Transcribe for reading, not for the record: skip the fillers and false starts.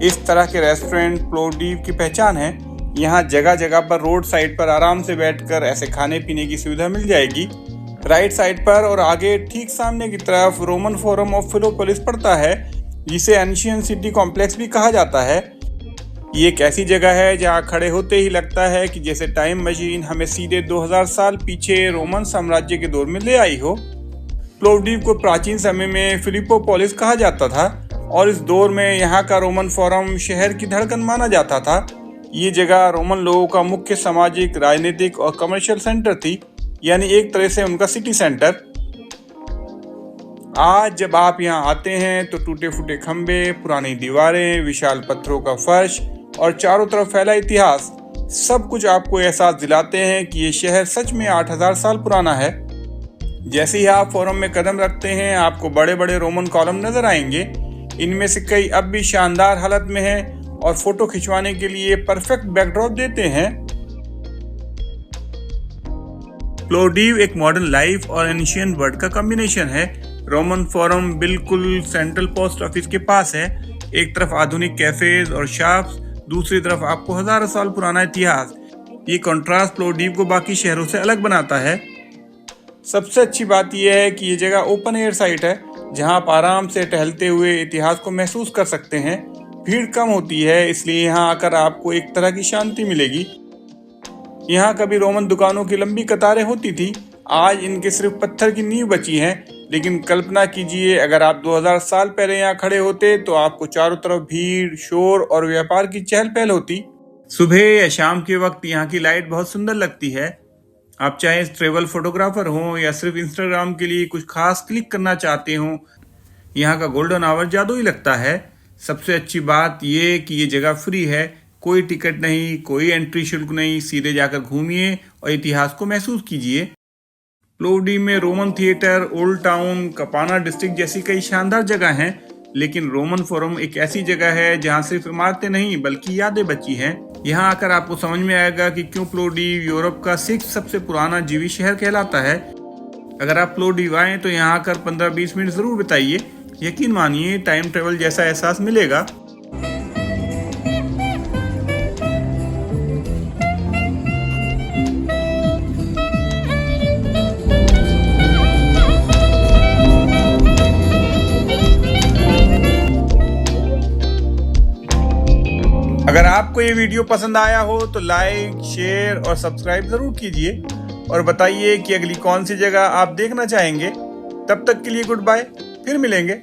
इस तरह के रेस्टोरेंट प्लोडिव की पहचान है। यहाँ जगह जगह पर रोड साइड पर आराम से बैठकर ऐसे खाने पीने की सुविधा मिल जाएगी। राइट साइड पर और आगे ठीक सामने की तरफ रोमन फोरम ऑफ फिलोपोलिस पड़ता है, जिसे एंशियंट सिटी कॉम्प्लेक्स भी कहा जाता है। ये एक ऐसी जगह है जहाँ खड़े होते ही लगता है कि जैसे टाइम मशीन हमें सीधे 2000 साल पीछे रोमन साम्राज्य के दौर में ले आई हो। प्लोडिव को प्राचीन समय में फिलिपोपोलिस कहा जाता था और इस दौर में यहाँ का रोमन फोरम शहर की धड़कन माना जाता था। ये जगह रोमन लोगों का मुख्य सामाजिक, राजनीतिक और कमर्शियल सेंटर थी, यानी एक तरह से उनका सिटी सेंटर। आज जब आप यहाँ आते हैं तो टूटे फूटे खंबे, पुरानी दीवारें, विशाल पत्थरों का फर्श और चारों तरफ फैला इतिहास, सब कुछ आपको एहसास दिलाते हैं कि ये शहर सच में 8000 साल पुराना है। जैसे ही आप फोरम में कदम रखते हैं, आपको बड़े बड़े रोमन कॉलम नजर आएंगे। इनमें से कई अब भी शानदार हालत में हैं और फोटो खिंचवाने के लिए परफेक्ट बैकड्रॉप देते हैं। प्लोडिव एक मॉडर्न लाइफ और एंशिएंट वर्ल्ड का कॉम्बिनेशन है। रोमन फोरम बिल्कुल सेंट्रल पोस्ट ऑफिस के पास है। एक तरफ आधुनिक कैफेज और शॉप्स, दूसरी तरफ आपको हजारों साल पुराना इतिहास। ये कंट्रास्ट प्लोडिव को बाकी शहरों से अलग बनाता है। सबसे अच्छी बात यह है कि ये जगह ओपन एयर साइट है, जहां आप आराम से टहलते हुए इतिहास को महसूस कर सकते हैं। भीड़ कम होती है, इसलिए यहाँ आकर आपको एक तरह की शांति मिलेगी। यहाँ कभी रोमन दुकानों की लंबी कतारें होती थी, आज इनके सिर्फ पत्थर की नींव बची है। लेकिन कल्पना कीजिए, अगर आप 2000 साल पहले यहाँ खड़े होते तो आपको चारों तरफ भीड़, शोर और व्यापार की चहल पहल होती। सुबह या शाम के वक्त यहाँ की लाइट बहुत सुंदर लगती है। आप चाहे ट्रेवल फोटोग्राफर हो या सिर्फ इंस्टाग्राम के लिए कुछ खास क्लिक करना चाहते हो, यहाँ का गोल्डन आवर जादू ही लगता है। सबसे अच्छी बात ये कि ये जगह फ्री है, कोई टिकट नहीं, कोई एंट्री शुल्क नहीं। सीधे जाकर घूमिए और इतिहास को महसूस कीजिए। प्लोडिव में Roman theatre, old town, Kapana district जैसी कई शानदार जगह हैं, लेकिन रोमन फोरम एक ऐसी जगह है जहां सिर्फ इमारतें नहीं बल्कि यादें बची हैं। यहाँ आकर आपको समझ में आएगा कि क्यों प्लोडिव यूरोप का 6th सबसे पुराना जीवित शहर कहलाता है। अगर आप प्लोडिव आए तो यहाँ आकर 15-20 मिनट जरूर बिताइए। यकीन मानिए, टाइम ट्रेवल जैसा एहसास मिलेगा। अगर आपको ये वीडियो पसंद आया हो तो लाइक, शेयर और सब्सक्राइब जरूर कीजिए और बताइए कि अगली कौन सी जगह आप देखना चाहेंगे। तब तक के लिए गुड बाय, फिर मिलेंगे।